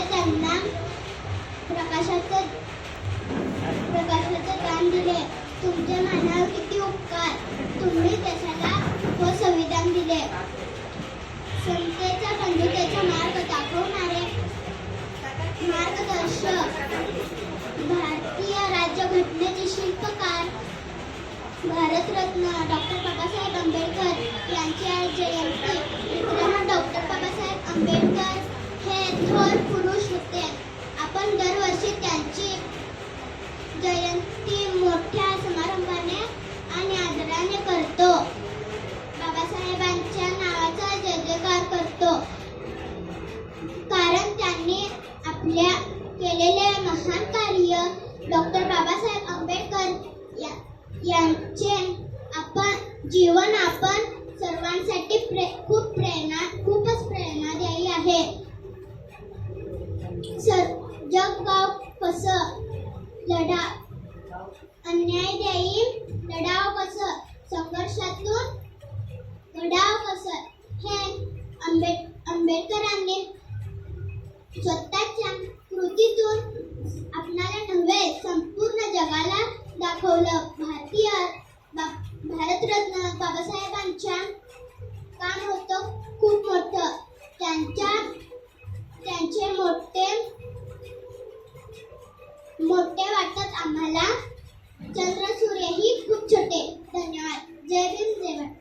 त्यांना प्रकाशाचं दान दिले. तुमच्या मनावर किती उपकार. तुम्ही देशाला व संविधान दिले. समतेचा बंधुतेचा मार्ग दाखवणारे मार्गदर्शक, भारतीय राज्यघटनेचे शिल्पकार, भारतरत्न डॉक्टर बाबासाहेब आंबेडकर यांची आज जयंती. मित्रांनो, डॉक्टर बाबासाहेब आंबेडकर हे थोर पुरुष होते. आपण दरवर्षी त्यांची जयंती मोठ्या समारंभाने आणि आदराने करतो. बाबासाहेबांच्या नावाचा जय जयकार करतो, कारण त्यांनी आपल्या केलेले महान कार्य. डॉक्टर बाबासाहेब आंबेडकर यांचे जीवन आपण सर्वांसाठी खूपच प्रेरणादायी आहे. जग कसं लढा, अन्यायदायी लढाव कसं, संघर्षातून घडाव कसं, हे आंबेडकरांनी